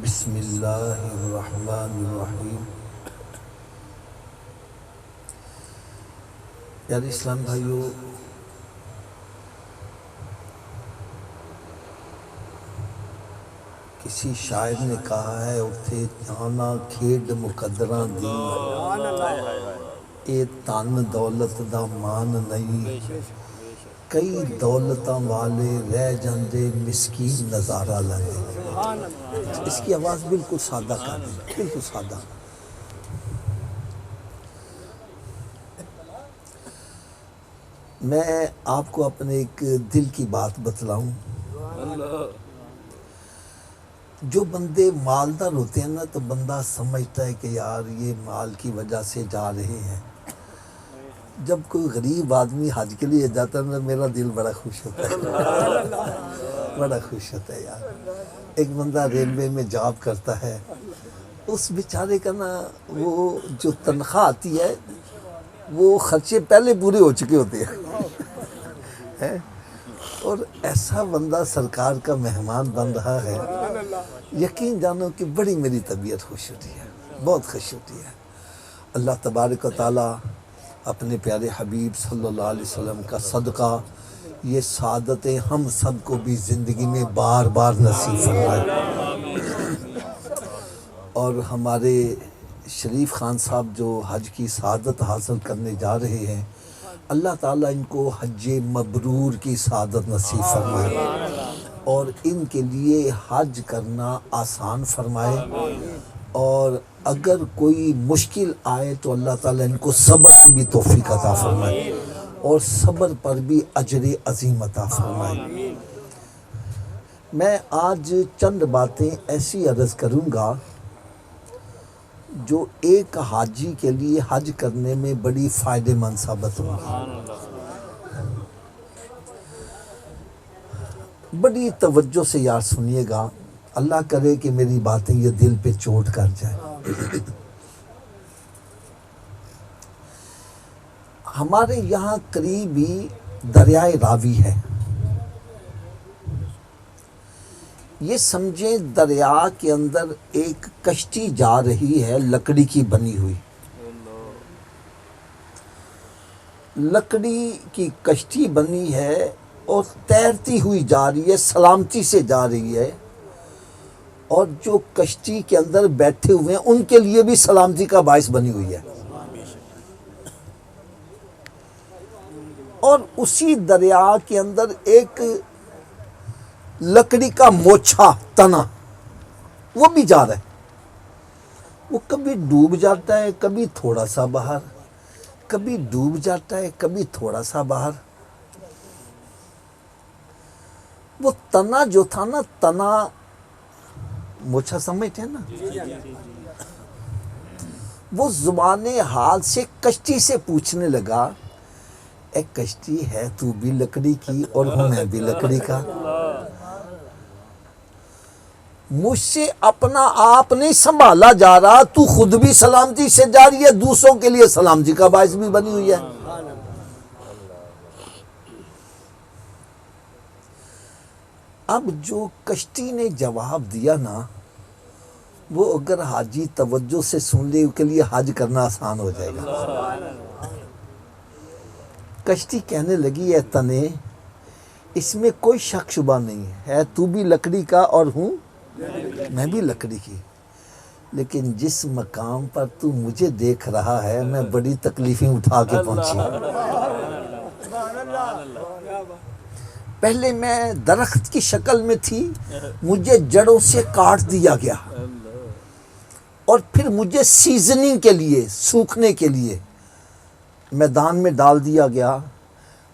بسم اللہ الرحمن الرحیم۔ یار اسلام بھائیو، کسی شاعر نے کہا ہے اتھے جانا کھیڈ مقدراں دی، اے تن دولت دا مان نہیں، کئی دولتاں والے رہ جاندے مسکین نظارہ لیندے۔ اس کی آواز بالکل سادہ کر دیں، بالکل سادہ۔ میں آپ کو اپنے ایک دل کی بات بتلاؤں۔ جو بندے مالدار ہوتے ہیں نا تو بندہ سمجھتا ہے کہ یار یہ مال کی وجہ سے جا رہے ہیں۔ جب کوئی غریب آدمی حج کے لیے جاتا ہے نا میرا دل بڑا خوش ہوتا ہے، بڑا خوش ہوتا ہے یار۔ ایک بندہ ریلوے میں جاب کرتا ہے، اس بیچارے کا نا وہ جو تنخواہ آتی ہے وہ خرچے پہلے پورے ہو چکے ہوتے ہیں، اور ایسا بندہ سرکار کا مہمان بن رہا ہے، یقین جانو کہ بڑی میری طبیعت خوش ہوتی ہے، بہت خوش ہوتی ہے۔ اللہ تبارک و تعالیٰ اپنے پیارے حبیب صلی اللہ علیہ وسلم کا صدقہ یہ سعادتیں ہم سب کو بھی زندگی میں بار بار نصیب فرمائے۔ اور ہمارے شریف خان صاحب جو حج کی سعادت حاصل کرنے جا رہے ہیں، اللہ تعالیٰ ان کو حج مبرور کی سعادت نصیب فرمائے اور ان کے لیے حج کرنا آسان فرمائے، اور اگر کوئی مشکل آئے تو اللہ تعالیٰ ان کو صبر کی بھی توفیق عطا فرمائے اور صبر پر بھی اجر عظیم عطا فرمائے۔ میں آج چند باتیں ایسی عرض کروں گا جو ایک حاجی کے لیے حج کرنے میں بڑی فائدہ مند ثابت ہوگی۔ بڑی توجہ سے یار سنیے گا، اللہ کرے کہ میری باتیں یہ دل پہ چوٹ کر جائیں۔ ہمارے یہاں قریب ہی دریائے راوی ہے، یہ سمجھیں دریا کے اندر ایک کشتی جا رہی ہے لکڑی کی بنی ہوئی، لکڑی کی کشتی بنی ہے اور تیرتی ہوئی جا رہی ہے، سلامتی سے جا رہی ہے، اور جو کشتی کے اندر بیٹھے ہوئے ہیں ان کے لیے بھی سلامتی کا باعث بنی ہوئی ہے۔ اور اسی دریا کے اندر ایک لکڑی کا موچھا تنا وہ بھی جا رہا ہے، وہ کبھی ڈوب جاتا ہے کبھی تھوڑا سا باہر، کبھی ڈوب جاتا ہے کبھی تھوڑا سا باہر۔ وہ تنا جو تھا نا، تنا موچھا سمجھتے ہیں نا، وہ زبان حال سے کشتی سے پوچھنے لگا، اے کشتی ہے تو بھی لکڑی کی اور ہوں میں بھی لکڑی کا، مجھ سے اپنا آپ نہیں سنبھالا جا رہا، تو خود بھی سلامتی سے جا رہی ہے، دوسروں کے لیے سلامتی کا باعث بھی بنی ہوئی ہے۔ اب جو کشتی نے جواب دیا نا، وہ اگر حاجی توجہ سے سن لے کے لیے حج کرنا آسان ہو جائے گا۔ کشتی کہنے لگی، اے تنے، اس میں کوئی شک شبہ نہیں ہے، تو بھی لکڑی کا اور ہوں میں بھی لکڑی کی، لیکن جس مقام پر تو مجھے دیکھ رہا ہے میں بڑی تکلیفیں اٹھا کے پہنچی ہوں۔ پہلے میں درخت کی شکل میں تھی، مجھے جڑوں سے کاٹ دیا گیا، اور پھر مجھے سیزننگ کے لیے، سوکھنے کے لیے میدان میں ڈال دیا گیا۔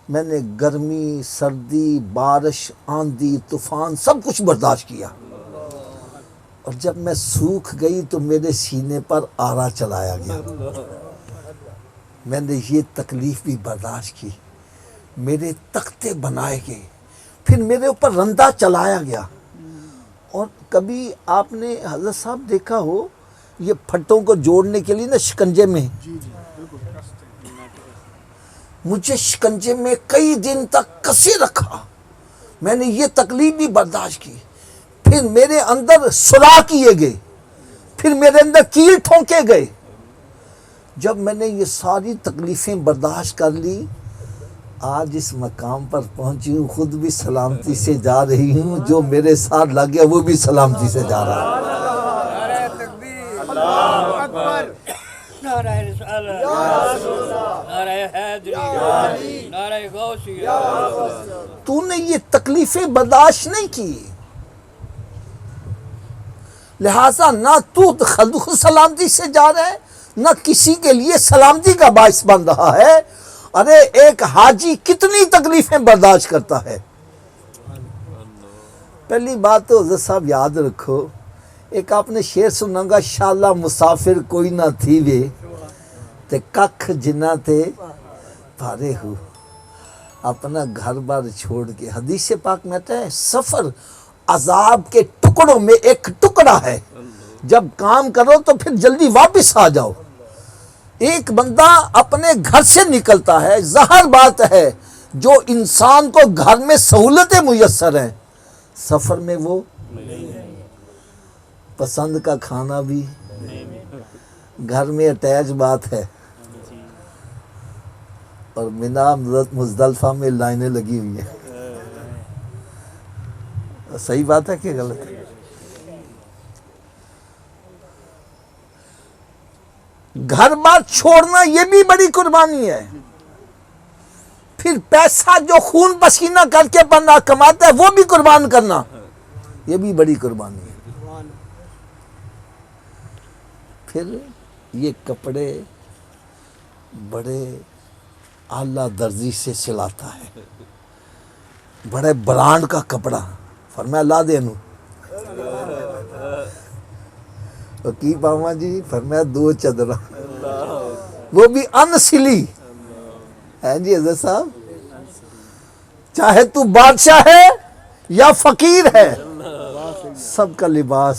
میں نے گرمی، سردی، بارش، آندھی، طوفان سب کچھ برداشت کیا، اور جب میں سوکھ گئی تو میرے سینے پر آرا چلایا گیا، میں نے یہ تکلیف بھی برداشت کی، میرے تختے بنائے گئے، پھر میرے اوپر رندہ چلایا گیا۔ اور کبھی آپ نے حضرت صاحب دیکھا ہو یہ پھٹوں کو جوڑنے کے لیے نا شکنجے میں، مجھے شکنجے میں کئی دن تک کسے رکھا، میں نے یہ تکلیف بھی برداشت کی، پھر میرے اندر صلاح کیے گئے، پھر میرے اندر کیل ٹھونکے گئے. جب میں نے یہ ساری تکلیفیں برداشت کر لی، آج اس مقام پر پہنچی ہوں، خود بھی سلامتی سے جا رہی ہوں، جو میرے ساتھ لگ گیا وہ بھی سلامتی سے جا رہا ہے. نعرہ تکبیر، اللہ اکبر، نعرہ رسالت، نعرہ حیدری، نعرہ غوثیہ. تو نے یہ تکلیفیں برداشت نہیں کی، لہٰذا نہ تو خود سلامتی سے جا رہا ہے، نہ کسی کے لیے سلامتی کا باعث بن رہا ہے. ارے ایک حاجی کتنی تکلیفیں برداشت کرتا ہے. پہلی بات تو حضرت صاحب یاد رکھو، ایک آپ نے شعر سنا گا، شالا مسافر کوئی نہ تھی وے تے ککھ جنہ تے پارے ہو. اپنا گھر بار چھوڑ کے، حدیث پاک میں آتا ہے سفر عذاب کے ٹکڑوں میں ایک ٹکڑا ہے، جب کام کرو تو پھر جلدی واپس آ جاؤ. ایک بندہ اپنے گھر سے نکلتا ہے، ظاہر بات ہے جو انسان کو گھر میں سہولتیں میسر ہیں، سفر میں وہ پسند کا کھانا بھی، گھر میں اٹیچ بات ہے، اور منا مزدلفہ میں لائنیں لگی ہوئی ہیں. صحیح بات ہے کہ غلط ہے؟ گھر بار چھوڑنا یہ بھی بڑی قربانی ہے. پھر پیسہ جو خون پسینہ کر کے بندہ کماتا ہے وہ بھی قربان کرنا، یہ بھی بڑی قربانی ہے. پھر یہ کپڑے بڑے اعلیٰ درجی سے سلاتا ہے، بڑے برانڈ کا کپڑا. فرمایا لا دے نو کی پاواں جی، فرمایا 2 چادر، وہ بھی ان سلی ہے جی. حضرت صاحب چاہے تو بادشاہ ہے یا فقیر ہے، سب کا لباس.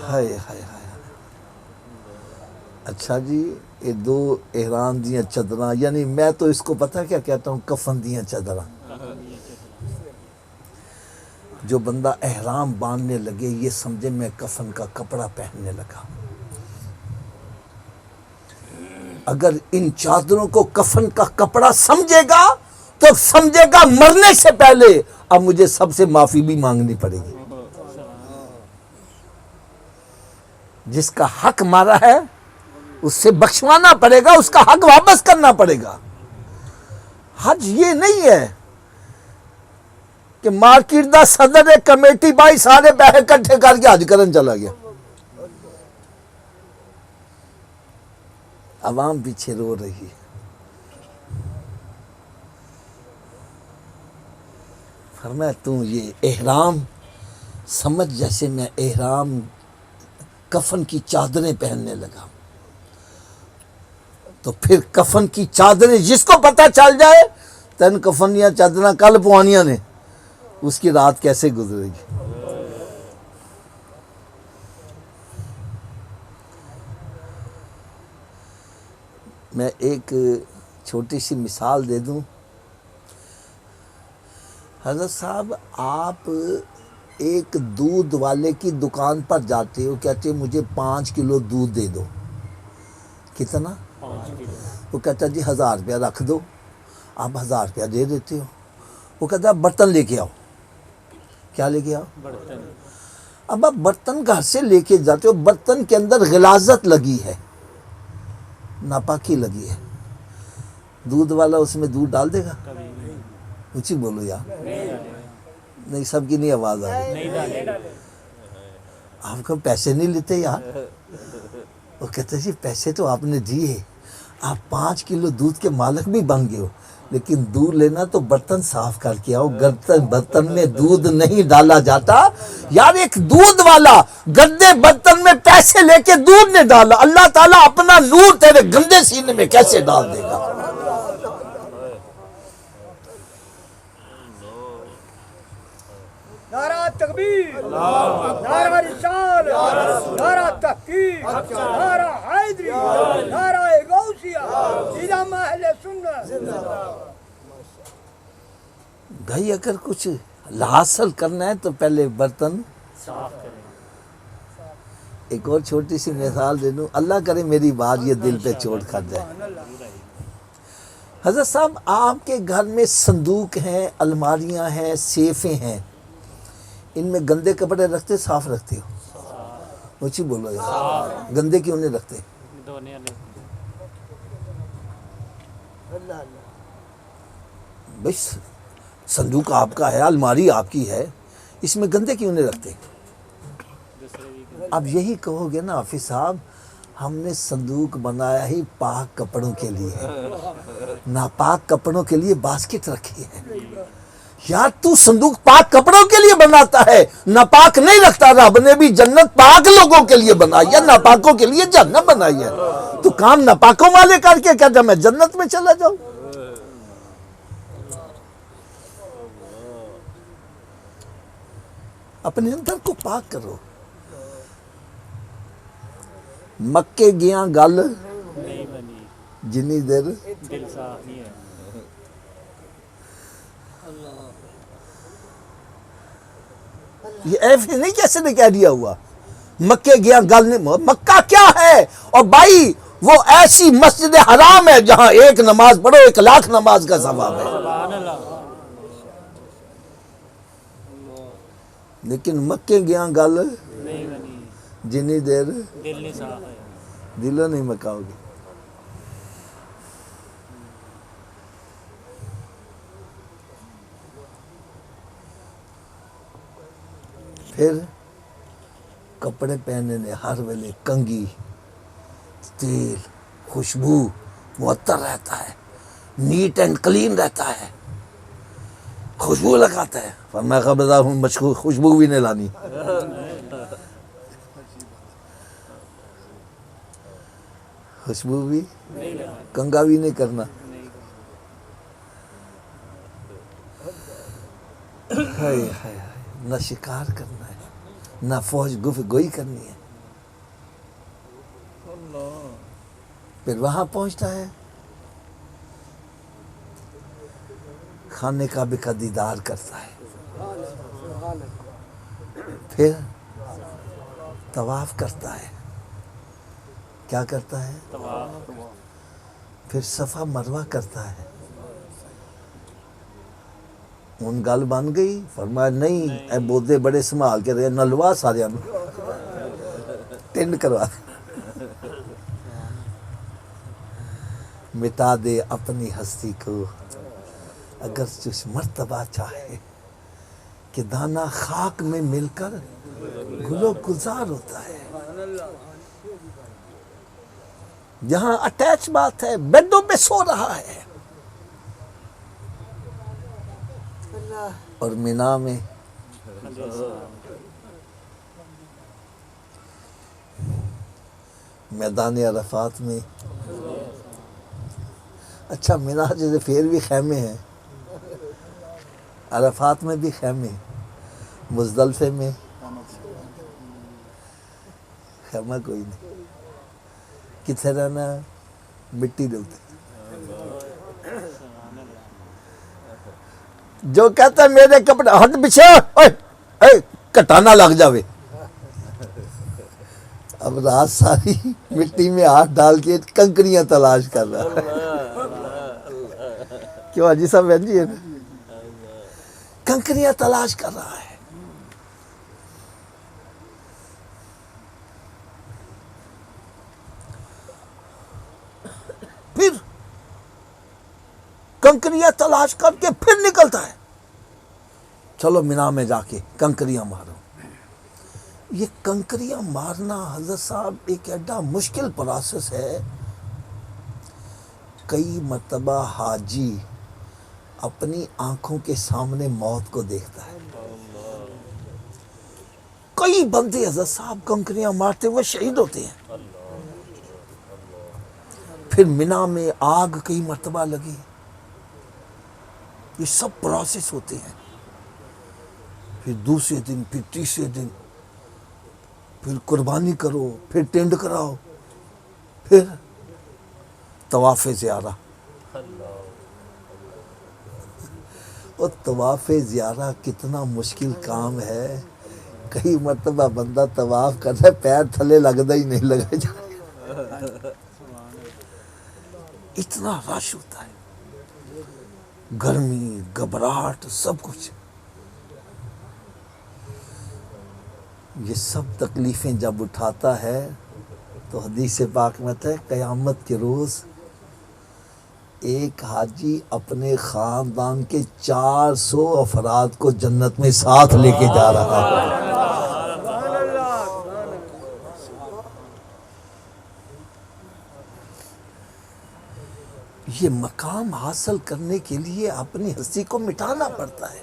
ہائے ہائے ہائے. اچھا جی، یہ 2 احرام دیاں چادراں، یعنی میں تو اس کو پتہ کیا کہتا ہوں، کفن دیاں چادراں. جو بندہ احرام باندھنے لگے یہ سمجھے میں کفن کا کپڑا پہننے لگا. اگر ان چادروں کو کفن کا کپڑا سمجھے گا تو سمجھے گا مرنے سے پہلے اب مجھے سب سے معافی بھی مانگنی پڑے گی. جس کا حق مارا ہے اس سے بخشوانا پڑے گا، اس کا حق واپس کرنا پڑے گا. حج یہ نہیں ہے کہ مارکیٹ دا صدر کمیٹی بائی سارے پیسے کٹھے کر کے حج کرن چلا گیا، عوام پیچھے رو رہی ہے. فرمایا تو یہ احرام سمجھ جیسے میں احرام کفن کی چادریں پہننے لگا. تو پھر کفن کی چادریں جس کو پتہ چل جائے تین کفن یا چادریں کل پوانیاں نے، اس کی رات کیسے گزرے گی. میں ایک چھوٹی سی مثال دے دوں. حضرت صاحب آپ ایک دودھ والے کی دکان پر جاتے ہو، کہتے مجھے 5 کلو دودھ دے دو. کتنا؟ 5 کلو. وہ کہتا جی 1000 روپیہ رکھ دو. آپ 1000 روپیہ دے دیتے ہو. وہ کہتا برتن لے کے آؤ. کیا لے کے آؤ؟ برتن. اب آپ برتن گھر سے لے کے جاتے ہو، برتن کے اندر غلاظت لگی ہے، ناپاکی لگی ہے. دودھ والا اس میں دودھ ڈال دے گا؟ اونچی بولو یار. نہیں، سب کی نہیں آواز آ رہی. آپ کو پیسے نہیں لیتے یار. وہ کہتے جی پیسے تو آپ نے دیے، آپ 5 کلو دودھ کے مالک بھی بن گئے ہو، لیکن دودھ لینا تو برتن صاف کر کے آؤ. برتن میں دودھ نہیں ڈالا جاتا یار. ایک دودھ والا گندے برتن میں پیسے لے کے دودھ نہیں ڈالا، اللہ تعالیٰ اپنا نور تیرے گندے سینے میں کیسے ڈال دے گا. نعرہ تکبیر، نعرہ رسالت، نعرہ تحقیق، نعرہ حیدری، نعرہ غوثیہ، امام اہل سنت. بھائی اگر کچھ حاصل کرنا ہے تو پہلے برتن صاف کریں. ایک اور چھوٹی سی مثال دے دوں, اللہ کرے میری بات یہ دل پہ چوٹ کر جائے. حضرت صاحب آپ کے گھر میں صندوق ہیں, الماریاں ہیں, سیفیں ہیں, ان میں گندے کپڑے رکھتے صاف رکھتے ہو؟ مجھے بولو یار, گندے کیوں نہیں رکھتے؟ دھونے والے بھائی صندوق آپ کا ہے, الماری آپ کی ہے, اس میں گندے کیوں نہیں رکھتے؟ دوسرے بھی اب یہی کہو گے نا حافظ صاحب, ہم نے صندوق بنایا ہی پاک کپڑوں کے لیے, ناپاک کپڑوں کے لیے باسکٹ رکھی ہے. یار تو صندوق پاک کپڑوں کے لیے بناتا ہے, ناپاک نہیں رکھتا. رب نے بھی جنت پاک لوگوں کے لیے بنائی ہے, ناپاکوں کے لیے جہنم بنائی ہے. تو کام ناپاکوں والے کر کے کہتا میں جنت میں چلا جاؤں. اپنے اندر کو پاک کرو. مکے گیاں گل نہیں بنی, جنی دیر دل صاف نہیں ہے. یہ ایف نہیں کیسے نے کہہ دیا ہوا, مکے گیا گل نہیں. مکہ کیا ہے؟ اور بھائی وہ ایسی مسجد حرام ہے جہاں ایک نماز پڑھو 1,00,000 نماز کا ثواب ہے. سبحان اللہ. لیکن مکے گیا گل نہیں بنی, جنی دیر دل نہیں صاف ہے. دلوں نہیں مکاؤ گے. پھر کپڑے پہننے نے ہر ویلے کنگھی, تیل, خوشبو معطر رہتا ہے, نیٹ اینڈ کلین رہتا ہے, خوشبو لگاتا ہے. فرمایا خبردار ہوں خوشبو بھی نہیں لانی. خوشبو بھی, کنگا بھی نہیں کرنا. ہائے ہائے, نہ شکار کرنا ہے, نہ فوج گوئی کرنی ہے. پھر وہاں پہنچتا ہے, خانے کعبے کا دیدار کرتا ہے, پھر طواف کرتا ہے. کیا کرتا ہے؟ طواف. پھر صفا مروہ کرتا ہے. ان گل بن گئی. فرمایا نہیں, اے بودے بڑے سنبھال کے رہے, نلوا سارے ٹینڈ کروا دے. مٹا دے اپنی ہستی کو اگر جس مرتبہ چاہے, کہ دانا خاک میں مل کر گلو گلزار ہوتا ہے. جہاں اٹیچ بات ہے, بیڈوں پہ سو رہا ہے, اور مینا میں میدان عرفات میں. اچھا مینا جیسے پھر بھی خیمے ہیں, عرفات میں بھی خیمے, مزدلفے میں خیمہ کوئی نہیں. کتنے رہنا ہے؟ مٹی ڈلتی. جو کہتا ہے میرے کپڑے ہٹ پیچھے کٹانا لگ جاوے, اب رات ساری مٹی میں ہاتھ ڈال کے کنکریاں تلاش کر رہا ہے. کیوں حاجی صاحب بہن جی, کنکریاں تلاش کر رہا ہے. پھر کنکریاں تلاش کر کے پھر نکلتا ہے, چلو مینا میں جا کے کنکریاں مارو. یہ کنکریاں مارنا حضرت صاحب ایک ایڈا مشکل پروسیس ہے. کئی مرتبہ حاجی اپنی آنکھوں کے سامنے موت کو دیکھتا ہے. کئی بندے حضرت صاحب کنکریاں مارتے ہوئے شہید ہوتے ہیں. پھر مینا میں آگ کئی مرتبہ لگی. یہ سب پروسیس ہوتے ہیں. پھر دوسرے دن, پھر تیسرے دن, پھر قربانی کرو, پھر ٹینڈ کراؤ, پھر طواف زیارہ. اور طواف زیارہ کتنا مشکل کام ہے. کئی مرتبہ بندہ طواف کرتا ہے پیر تھلے لگتا ہی نہیں لگا جائے. اتنا رش ہوتا ہے, گرمی, گھبراہٹ, سب کچھ. یہ سب تکلیفیں جب اٹھاتا ہے تو حدیث پاک میں ہے قیامت کے روز ایک حاجی اپنے خاندان کے 400 افراد کو جنت میں ساتھ لے کے جا رہا ہے. یہ مقام حاصل کرنے کے لیے اپنی ہستی کو مٹانا پڑتا ہے.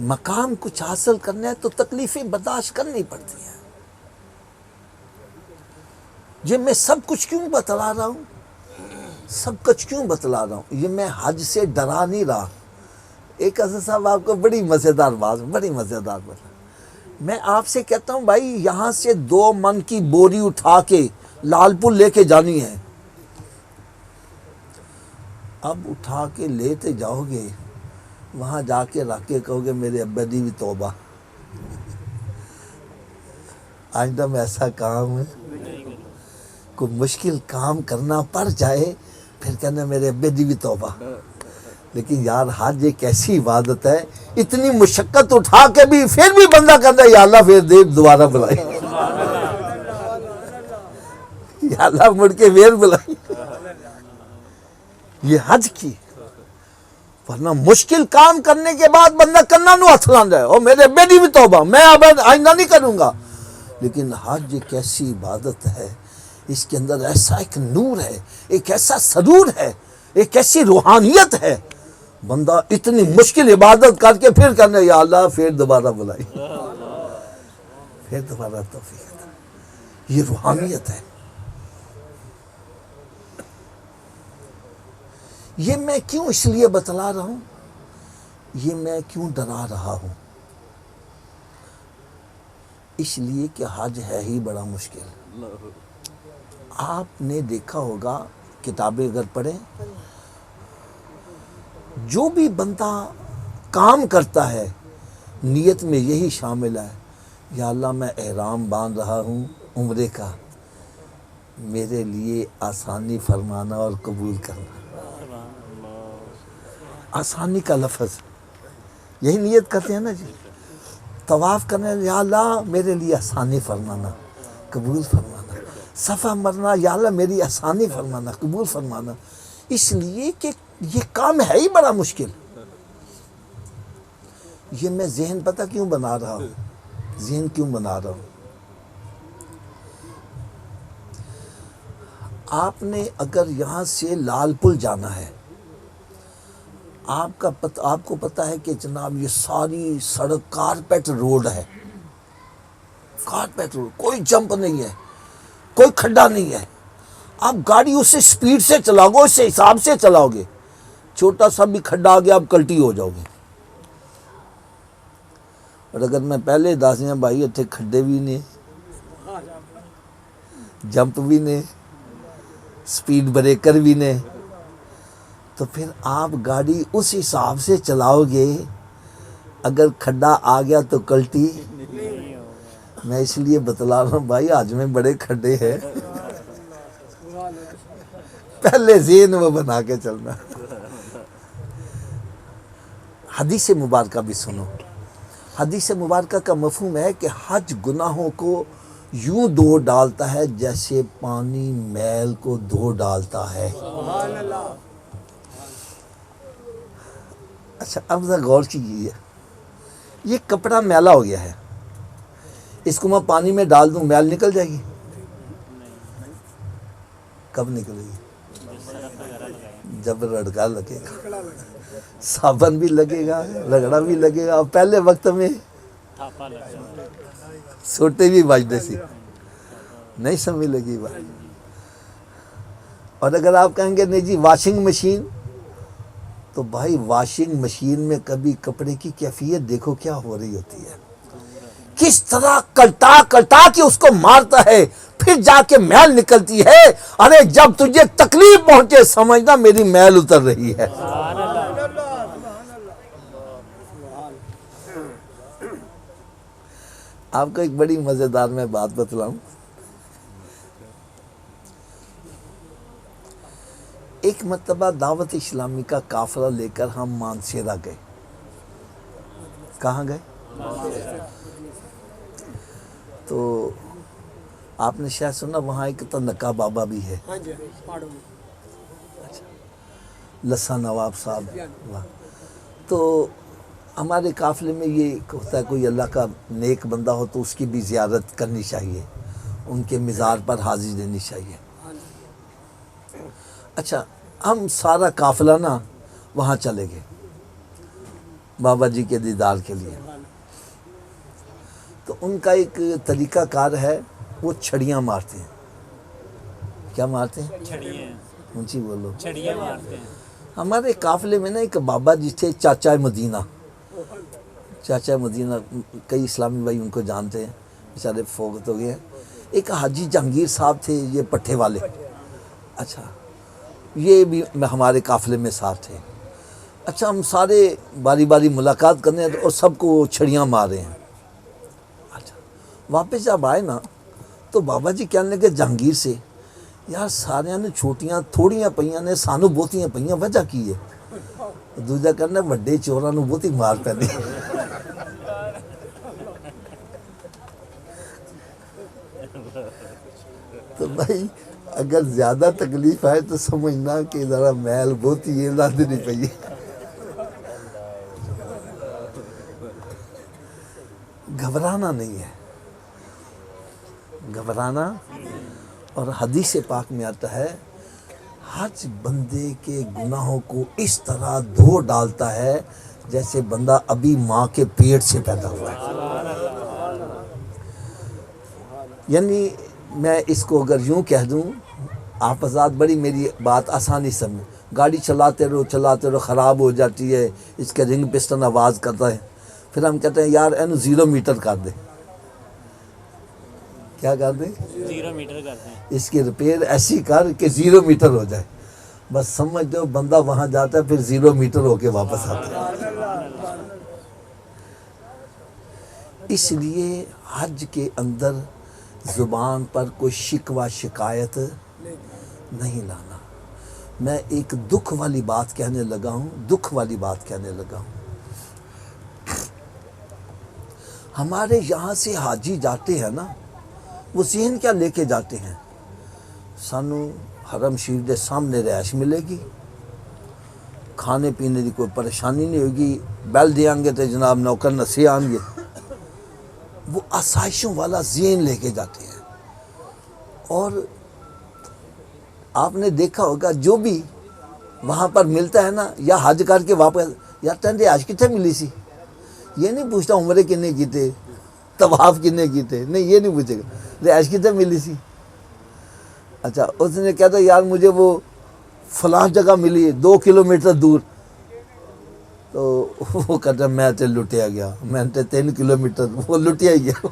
مقام کچھ حاصل کرنا ہے تو تکلیفیں برداشت کرنی پڑتی ہیں. یہ میں سب کچھ کیوں بتلا رہا ہوں, سب کچھ کیوں بتلا رہا ہوں, یہ میں حج سے ڈرا نہیں رہا. ایک حضرت صاحب آپ کو بڑی مزیدار بات بتا. میں آپ سے کہتا ہوں بھائی یہاں سے 2 من کی بوری اٹھا کے لال پور لے کے جانی ہے. اب اٹھا کے لیتے جاؤ گے, وہاں جا کے رکھ کے کہو گے میرے ابا دی بھی توبہ, آئندہ میں ایسا کام ہے کوئی مشکل کام کرنا پڑ جائے پھر کہنا میرے ابے دی بھی توبہ. لیکن یار حج ایک ایسی عبادت ہے, اتنی مشقت اٹھا کے بھی پھر بھی بندہ کہتا ہے یا اللہ پھر دے دوبارہ بلائی, یا اللہ مڑ کے پھر بلائی. یہ حج کی, ورنہ مشکل کام کرنے کے بعد بندہ کرنا نو ہاتھ لاندا ہے اور میرے ابے دی بھی توبہ میں اب آئندہ نہیں کروں گا. لیکن حج ایک ایسی عبادت ہے, اس کے اندر ایسا ایک نور ہے, ایک ایسا سرور ہے, ایک ایسی روحانیت ہے. بندہ اتنی مشکل عبادت کر کے پھر کہنا یا اللہ پھر دوبارہ بلائی, پھر دوبارہ توفیق. یہ روحانیت ہے. یہ میں کیوں اس لیے بتلا رہا ہوں, یہ میں کیوں ڈرا رہا ہوں, اس لیے کہ حج ہے ہی بڑا مشکل. آپ نے دیکھا ہوگا کتابیں اگر پڑھیں, جو بھی بندہ کام کرتا ہے نیت میں یہی شامل ہے یا اللہ میں احرام باندھ رہا ہوں عمرے کا, میرے لیے آسانی فرمانا اور قبول کرنا. آسانی کا لفظ یہی نیت کرتے ہیں نا جی. طواف کرنے یا اللہ میرے لیے آسانی فرمانا قبول فرمانا. صفا مرنا یا اللہ میری آسانی فرمانا قبول فرمانا. اس لیے کہ یہ کام ہے ہی بڑا مشکل. یہ میں ذہن پتہ کیوں بنا رہا ہوں, ذہن کیوں بنا رہا ہوں. آپ نے اگر یہاں سے لال پل جانا ہے, آپ کو پتہ ہے کہ جناب یہ ساری سڑک کارپیٹ روڈ ہے, کارپیٹ روڈ, کوئی جمپ نہیں ہے, کوئی کھڈا نہیں ہے. آپ گاڑی اس سے سپیڈ سے چلاؤ گے, اس سے حساب سے چلاؤ گے, چھوٹا سا بھی کھڈا آ گیا آپ کلٹی ہو جاؤ گے. اور اگر میں پہلے دس دیا بھائی اتنے کھڈے بھی نے, جمپ بھی نے, سپیڈ بریکر بھی نے, تو پھر آپ گاڑی اس حساب سے چلاؤ گے. اگر کھڈا آ گیا تو کلٹی. میں اس لیے بتلا رہا ہوں بھائی آج میں بڑے کھڈے ہیں, پہلے ذہن وہ بنا کے چلنا. حدیث مبارکہ بھی سنو. حدیث مبارکہ کا مفہوم ہے کہ حج گناہوں کو یوں دھو ڈالتا ہے جیسے پانی میل کو دھو ڈالتا ہے. اچھا اب ذرا غور کیجیے, یہ کپڑا میلا ہو گیا ہے, اس کو میں پانی میں ڈال دوں میل نکل جائے گی؟ کب نکلے گی؟ جب رڑکا لگے گا, صابن بھی لگے گا, رگڑا بھی لگے گا. پہلے وقت میں سوٹے بھی بجتے سی, نہیں سمجھ لگی بات. اور اگر آپ کہیں گے نہیں جی واشنگ مشین, تو بھائی واشنگ مشین میں کبھی کپڑے کی کیفیت دیکھو کیا ہو رہی ہوتی ہے, کس طرح کلٹا کلٹا کے اس کو مارتا ہے, پھر جا کے میل نکلتی ہے. ارے جب تجھے تکلیف پہنچے سمجھنا میری میل اتر رہی ہے. آپ کو ایک بڑی مزیدار میں بات بتلاؤں. ایک مرتبہ دعوت اسلامی کا قافلہ لے کر ہم مانسیرا گئے. کہاں گئے؟ تو آپ نے شاید سنا وہاں ایک تنکا بابا بھی ہے, ہاں جی پہاڑوں میں. لسا نواب صاحب. واہ. تو ہمارے قافلے میں یہ ہوتا ہے کوئی اللہ کا نیک بندہ ہو تو اس کی بھی زیارت کرنی چاہیے, ان کے مزار پر حاضری دینی چاہیے. اچھا ہم سارا قافلہ نا وہاں چلے گئے بابا جی کے دیدار کے لیے. تو ان کا ایک طریقہ کار ہے, وہ چھڑیاں مارتے ہیں. کیا مارتے ہیں؟ چھڑیے اونچی بولو. چھڑیے مارتے ہیں. ہمارے قافلے میں نا ایک بابا جی تھے, چاچا مدینہ. چاچا مدینہ کئی اسلامی بھائی ان کو جانتے ہیں, بیچارے فوت ہو گئے ہیں. ایک حاجی جہانگیر صاحب تھے, یہ پٹھے والے. اچھا یہ بھی ہمارے قافلے میں ساتھ تھے. اچھا ہم سارے باری باری ملاقات کرنے ہیں اور سب کو چھڑیاں مار رہے ہیں. اچھا واپس جب آئے نا تو بابا جی کہنے لگے جہانگیر سے, یار سارے نے چھوٹیاں تھوڑیاں پئیاں نے, سانو بہتیاں پئیاں, وجہ کی ہے؟ دوجا کہنا وڈے چوراں نو بہتی مار پیندی. تو بھائی اگر زیادہ تکلیف آئے تو سمجھنا کہ ذرا محل بہتی ہے, لاد نہیں پئی. گھبرانا نہیں ہے, گھبرانا. اور حدیث پاک میں آتا ہے حج بندے کے گناہوں کو اس طرح دھو ڈالتا ہے جیسے بندہ ابھی ماں کے پیٹ سے پیدا ہوا ہے. یعنی میں اس کو اگر یوں کہہ دوں, آپ حضرات بڑی میری بات آسانی سمجھ, گاڑی چلاتے رہو خراب ہو جاتی ہے, اس کے رنگ پسٹن آواز کرتا ہے, پھر ہم کہتے ہیں یار اینو 0 میٹر کر دے. کیا کر دیں؟ 0 میٹر کرتے ہیں. اس کی ریپیئر ایسی کر کہ 0 میٹر ہو جائے. بس سمجھ دو بندہ وہاں جاتا ہے پھر 0 میٹر ہو کے واپس آتا ہے. اس لیے حج کے اندر زبان پر کوئی شکوہ شکایت نہیں لانا. میں ایک دکھ والی بات کہنے لگا ہوں. ہمارے یہاں سے حاجی جاتے ہیں نا, وہ ذہن کیا لے کے جاتے ہیں, سانو حرم شریف کے سامنے رہائش ملے گی, کھانے پینے کی کوئی پریشانی نہیں ہوگی, بیل دیاں گے تو جناب نوکر نسے آن گے. وہ آسائشوں والا ذہن لے کے جاتے ہیں. اور آپ نے دیکھا ہوگا جو بھی وہاں پر ملتا ہے نا, یا حج کر کے واپس, یار تین رہائش کتنے ملی سی, یہ نہیں پوچھتا عمرے کنے کیتے, طواف کنے کیتے, نہیں یہ نہیں پوچھے گا رہائش کتنے ملی سی. اچھا اس نے کہتا یار مجھے وہ فلاں جگہ ملی 2 کلومیٹر دور, تو وہ کہتا میں تے لٹیا گیا, میں تے 3 کلومیٹر, وہ لٹیا ہی گیا.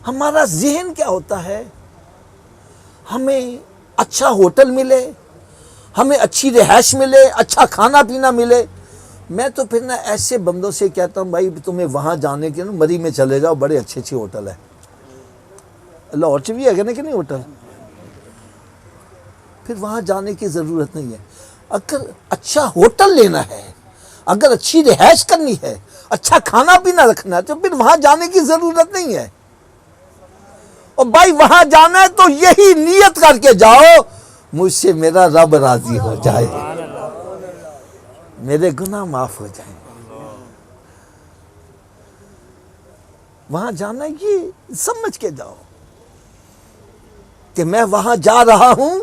ہمارا ذہن کیا ہوتا ہے, ہمیں اچھا ہوٹل ملے, ہمیں اچھی رہائش ملے, اچھا کھانا پینا ملے. میں تو پھر نا ایسے بندوں سے کہتا ہوں بھائی تمہیں وہاں جانے کے نا مری میں چلے جاؤ, بڑے اچھے اچھے ہوٹل ہیں. لاہور چ بھی ہے نا کہ نہیں ہوٹل, پھر وہاں جانے کی ضرورت نہیں ہے. اگر اچھا ہوٹل لینا ہے, اگر اچھی رہائش کرنی ہے, اچھا کھانا پینا رکھنا ہے, تو پھر وہاں جانے کی ضرورت نہیں ہے. اور بھائی وہاں جانا ہے تو یہی نیت کر کے جاؤ, مجھ سے میرا رب راضی ہو جائے, میرے گناہ معاف ہو جائیں. وہاں جانا یہ سمجھ کے جاؤ کہ میں وہاں جا رہا ہوں,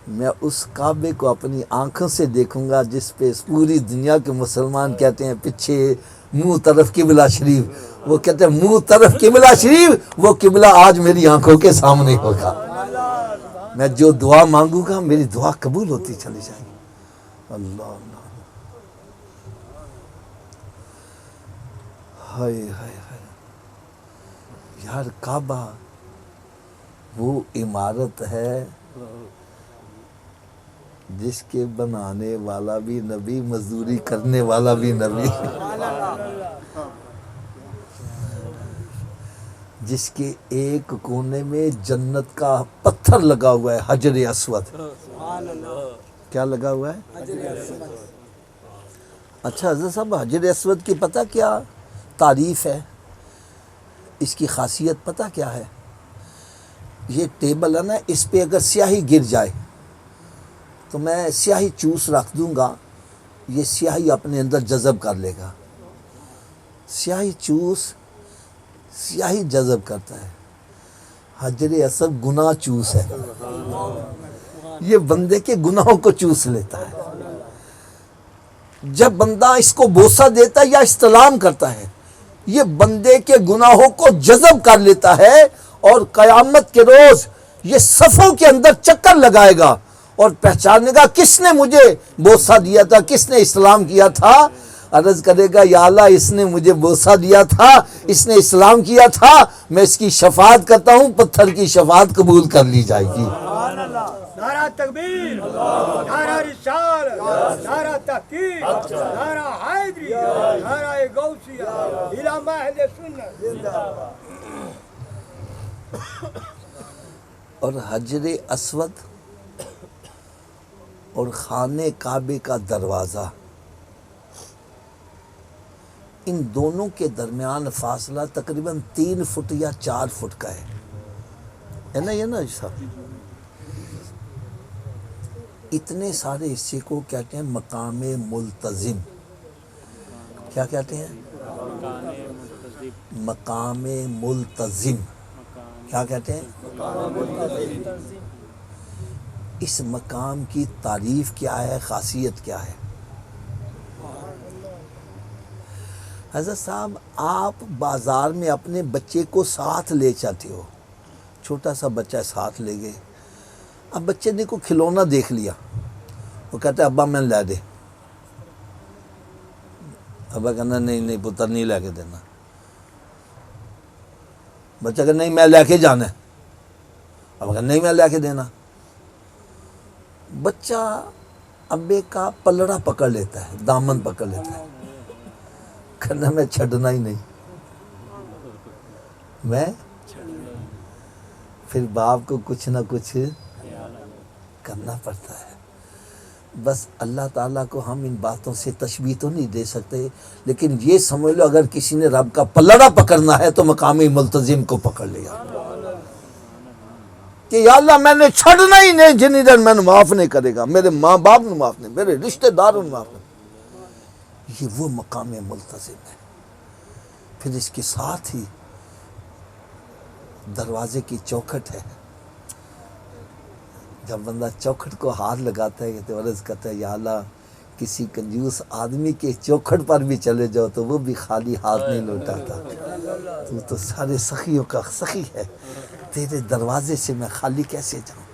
میں اس کعبے کو اپنی آنکھوں سے دیکھوں گا جس پہ پوری دنیا کے مسلمان کہتے ہیں پیچھے منہ طرف قبلہ شریف, وہ کہتے ہیں منہ طرف قبلہ شریف, وہ قبلہ آج میری آنکھوں کے سامنے ہوگا. میں جو دعا مانگوں گا میری دعا قبول ہوتی چلی جائے گی. اللہ اللہ, ہائے ہائے ہائے. یار کعبہ وہ عمارت ہے جس کے بنانے والا بھی نبی، مزدوری کرنے والا بھی نبی، جس کے ایک کونے میں جنت کا پتھر لگا ہوا ہے، حجر اسود. کیا لگا ہوا ہے؟ اچھا حضرت صاحب، حجر اسود کی پتہ کیا تعریف ہے؟ اس کی خاصیت پتہ کیا ہے؟ یہ ٹیبل ہے نا، اس پہ اگر سیاہی گر جائے تو میں سیاہی چوس رکھ دوں گا، یہ سیاہی اپنے اندر جذب کر لے گا. سیاہی چوس سیاہی جذب کرتا ہے. حجر اسود گناہ چوس ہے، یہ بندے کے گناہوں کو چوس لیتا ہے. جب بندہ اس کو بوسہ دیتا ہے یا استلام کرتا ہے، یہ بندے کے گناہوں کو جذب کر لیتا ہے، اور قیامت کے روز یہ صفوں کے اندر چکر لگائے گا اور پہچانے گا کس نے مجھے بوسہ دیا تھا، کس نے اسلام کیا تھا. عرض کرے گا یا اللہ اس نے مجھے بوسہ دیا تھا، اس نے اسلام کیا تھا، میں اس کی شفاعت کرتا ہوں، پتھر کی شفاعت قبول کر لی جائے گی. نعرہ تکبیر، نعرہ رسالت، نعرہ تحقیق، نعرہ حیدری، نعرہ غوثیہ، علامہ اہل سنت. اور حجر اسود اور خانہ کعبے کا دروازہ، ان دونوں کے درمیان فاصلہ تقریباً 3 فٹ یا 4 فٹ کا ہے نا؟ یہ نا صاحب، اتنے سارے حصے کو کہتے ہیں مقام ملتزم. کیا کہتے ہیں؟ مقام ملتزم. کیا کہتے ہیں؟ اس مقام کی تعریف کیا ہے، خاصیت کیا ہے؟ حضرت صاحب، آپ بازار میں اپنے بچے کو ساتھ لے جاتے ہو، چھوٹا سا بچہ ساتھ لے گئے. اب بچے نے کوئی کھلونا دیکھ لیا، وہ کہتا ہے ابا میں لے دے. ابا کہنا نہیں پتر نہیں لے کے دینا. بچہ کہ نہیں میں لے کے جانا ہے. ابا کہ نہیں میں لے کے دینا. بچہ ابے کا پلڑا پکڑ لیتا ہے، دامن پکڑ لیتا ہے، کہنا میں چھڑنا ہی نہیں، میں پھر باپ کو کچھ نہ کچھ کرنا پڑتا ہے. بس اللہ تعالیٰ کو ہم ان باتوں سے تشبیہ تو نہیں دے سکتے، لیکن یہ سمجھ لو اگر کسی نے رب کا پلڑا پکڑنا ہے تو مقامی ملتزم کو پکڑ لیا کہ یا اللہ میں نے چھڑنا ہی نہیں، جنہی دن میں نے معاف نہیں کرے گا، میرے ماں باپ نے معاف نہیں، میرے رشتہ داروں نے معاف نہیں. یہ وہ مقام ملتزم ہے. پھر اس کے ساتھ ہی دروازے کی چوکھٹ ہے. جب بندہ چوکھٹ کو ہاتھ لگاتا ہے تو عرض کرتا ہے یا اللہ کسی کنجوس آدمی کے چوکھٹ پر بھی چلے جاؤ تو وہ بھی خالی ہاتھ نہیں لوٹاتا. تو سارے سخیوں کا سخی ہے، تیرے دروازے سے میں خالی کیسے جاؤں.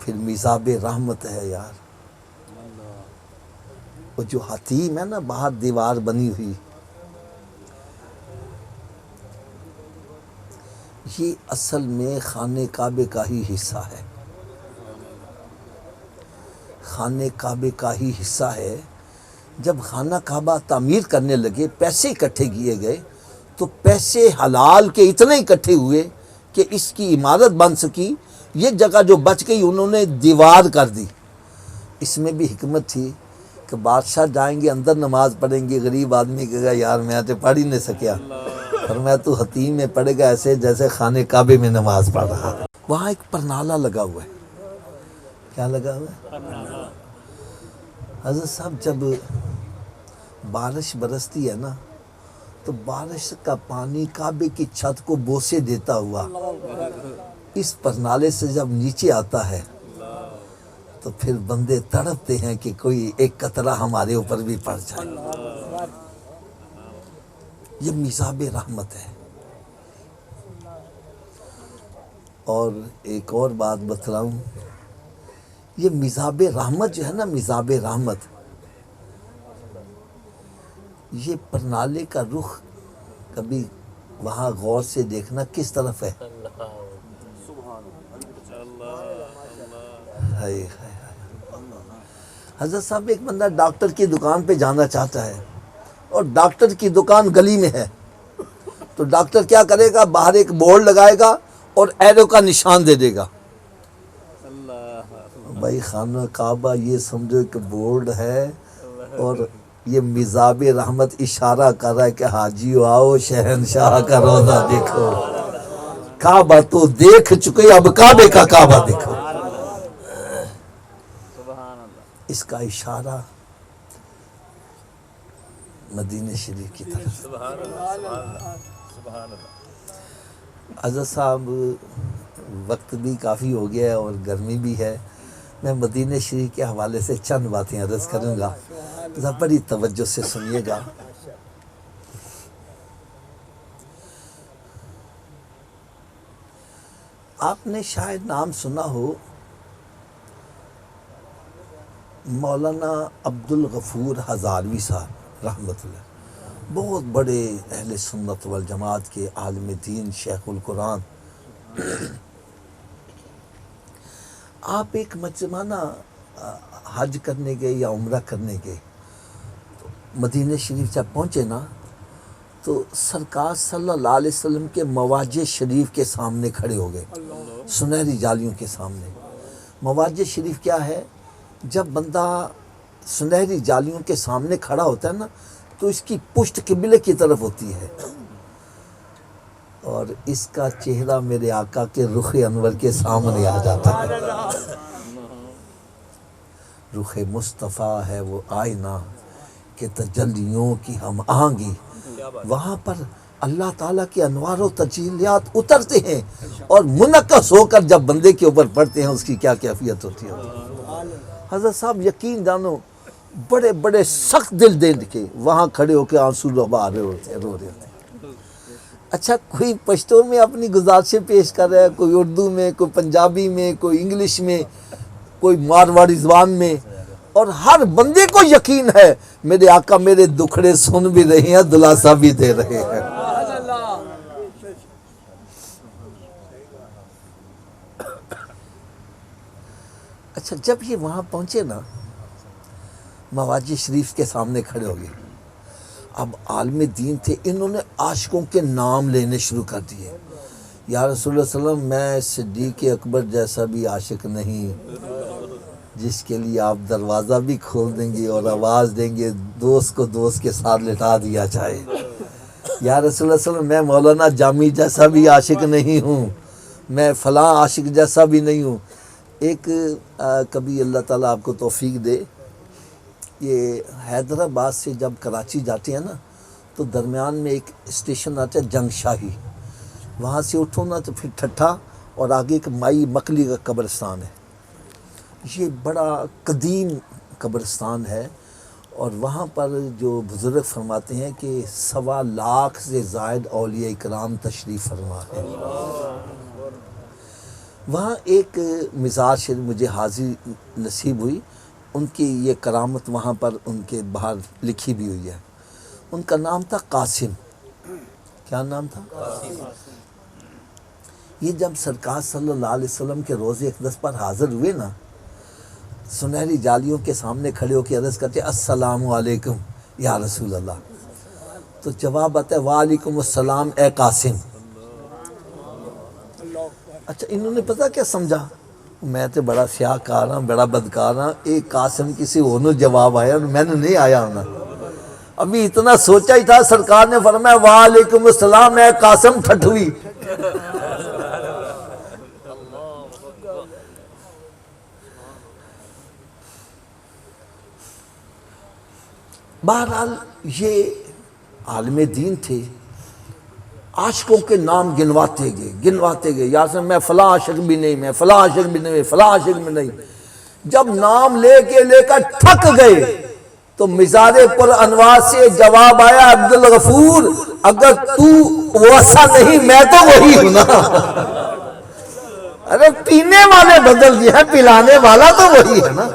پھر میزاب رحمت ہے یار، وہ جو حتیم ہے نا باہر دیوار بنی ہوئی، یہ اصل میں خانہ کعبے کا ہی حصہ ہے. خانہ کعبے کا ہی حصہ ہے. جب خانہ کعبہ تعمیر کرنے لگے، پیسے اکٹھے کیے گئے تو پیسے حلال کے اتنے اکٹھے ہوئے کہ اس کی عمارت بن سکی. یہ جگہ جو بچ گئی انہوں نے دیوار کر دی. اس میں بھی حکمت تھی کہ بادشاہ جائیں گے اندر نماز پڑھیں گے، غریب آدمی کہے گا یار میں تو پڑھ ہی نہیں سکیا، اور میں تو حتیم میں پڑھے گا ایسے جیسے خانہ کعبے میں نماز پڑھ رہا. وہاں ایک پرنالہ لگا ہوا ہے. کیا لگا ہوا ہے؟ حضرت صاحب جب بارش برستی ہے نا تو بارش کا پانی کعبے کی چھت کو بوسے دیتا ہوا اس پرنالے سے جب نیچے آتا ہے تو پھر بندے تڑپتے ہیں کہ کوئی ایک قطرہ ہمارے اوپر بھی پڑ جائے. یہ میزاب رحمت ہے. اور ایک اور بات بتلاؤں، یہ میزاب رحمت جو ہے نا، میزاب رحمت، یہ پرنالے کا رخ کبھی وہاں غور سے دیکھنا کس طرف ہے. ہائے ہائے۔ حضرت صاحب ایک بندہ ڈاکٹر کی دکان پہ جانا چاہتا ہے اور ڈاکٹر کی دکان گلی میں ہے، تو ڈاکٹر کیا کرے گا، باہر ایک بورڈ لگائے گا اور ایرو کا نشان دے دے گا۔ بھائی خانہ کعبہ یہ سمجھو کہ بورڈ ہے اور یہ مزاب رحمت اشارہ کر رہا ہے کہ حاجیو آؤ شہنشاہ کا روضہ دیکھو، کعبہ تو دیکھ چکے اب کعبے کا کعبہ دیکھو۔ اس کا اشارہ مدینہ شریف کی طرف۔ حضرت صاحب وقت بھی کافی ہو گیا ہے اور گرمی بھی ہے، میں مدینہ شریف کے حوالے سے چند باتیں عرض کروں گا، ذرا بڑی توجہ سے سنیے گا۔ آپ نے شاید نام سنا ہو مولانا عبد الغفور ہزاروی صاحب رحمۃ اللہ، بہت بڑے اہل سنت والجماعت کے عالم دین، شیخ القرآن۔ آپ ایک مجمانہ حج کرنے گئے یا عمرہ کرنے گئے، مدینہ شریف جب پہنچے نا تو سرکار صلی اللہ علیہ وسلم کے مواجہ شریف کے سامنے کھڑے ہو گئے، سنہری جالیوں کے سامنے۔ مواجہ شریف کیا ہے؟ جب بندہ سنہری جالیوں کے سامنے کھڑا ہوتا ہے نا تو اس کی پشت قبلے کی طرف ہوتی ہے، اور اس کا چہرہ میرے آقا کے رخ انور کے سامنے آ جاتا ہے۔ رخ مصطفیٰ ہے وہ آئینہ کہ تجلیوں کی ہم آہنگی، وہاں پر اللہ تعالیٰ کے انوار و تجلیات اترتے ہیں اور منعکس ہو کر جب بندے کے اوپر پڑتے ہیں اس کی کیا کیفیت ہوتی ہے۔ حضرت صاحب یقین جانو بڑے بڑے سخت دل دے کے وہاں کھڑے ہو کے آنسو بہا رہے ہوتے ہیں، رو رہے ہوتے ہیں۔ اچھا کوئی پشتو میں اپنی گزارشیں پیش کر رہا ہے، کوئی اردو میں، کوئی پنجابی میں، کوئی انگلش میں، کوئی مارواڑی زبان میں، اور ہر بندے کو یقین ہے میرے آقا میرے دکھڑے سن بھی رہے ہیں، دلاسا بھی دے رہے ہیں۔ اچھا جب یہ وہاں پہنچے نا مواجہ شریف کے سامنے کھڑے ہو گئے، اب عالم دین تھے، انہوں نے عاشقوں کے نام لینے شروع کر دیے۔ یا رسول اللہ صلی اللہ علیہ وسلم میں صدیق اکبر جیسا بھی عاشق نہیں جس کے لیے آپ دروازہ بھی کھول دیں گے اور آواز دیں گے دوست کو دوست کے ساتھ لٹا دیا جائے۔ یا رسول اللہ صلی اللہ علیہ وسلم میں مولانا جامی جیسا بھی عاشق نہیں ہوں، میں فلاں عاشق جیسا بھی نہیں ہوں۔ ایک کبھی اللہ تعالیٰ آپ کو توفیق دے، یہ حیدرآباد سے جب کراچی جاتے ہیں نا تو درمیان میں ایک اسٹیشن آتا ہے جنگ شاہی، وہاں سے اٹھو نا تو پھر ٹھٹھا اور آگے ایک مائی مکلی کا قبرستان ہے۔ یہ بڑا قدیم قبرستان ہے اور وہاں پر جو بزرگ فرماتے ہیں کہ 1.25 لاکھ سے زائد اولیاء اکرام تشریف فرما ہے۔ وہاں ایک مزار شریف مجھے حاضری نصیب ہوئی، ان کی یہ کرامت وہاں پر ان کے باہر لکھی بھی ہوئی ہے۔ ان کا نام تھا قاسم۔ کیا نام تھا؟ یہ جب سرکار صلی اللہ علیہ وسلم کے روز اقدس پر حاضر ہوئے نا، سنہری جالیوں کے سامنے کھڑے ہو کے عرض کرتے السلام علیکم یا رسول اللہ، تو جواب آتا ہے وعلیکم السلام اے قاسم۔ اچھا انہوں نے پتہ کیا سمجھا، میں تو بڑا سیاہ کار ہاں، بڑا بدکار ہاں، ایک قاسم کسی اور جواب آیا میں نے نہیں آیا ہونا۔ ابھی اتنا سوچا ہی تھا، سرکار نے فرمایا وعلیکم السلام اے قاسم ٹھٹوئی۔ بہرحال یہ عالم دین تھے، عاشقوں کے نام گنواتے گئے، یا سے میں فلاں عاشق بھی نہیں، میں فلاں عاشق بھی نہیں، فلاں عاشق بھی نہیں۔ جب نام لے کر تھک گئے تو مزار پر انوار سے جواب آیا عبدالغفور اگر تو ویسا نہیں میں تو وہی ہوں نا۔ ارے پینے والے بدل گئے ہیں، پلانے والا تو وہی ہے نا۔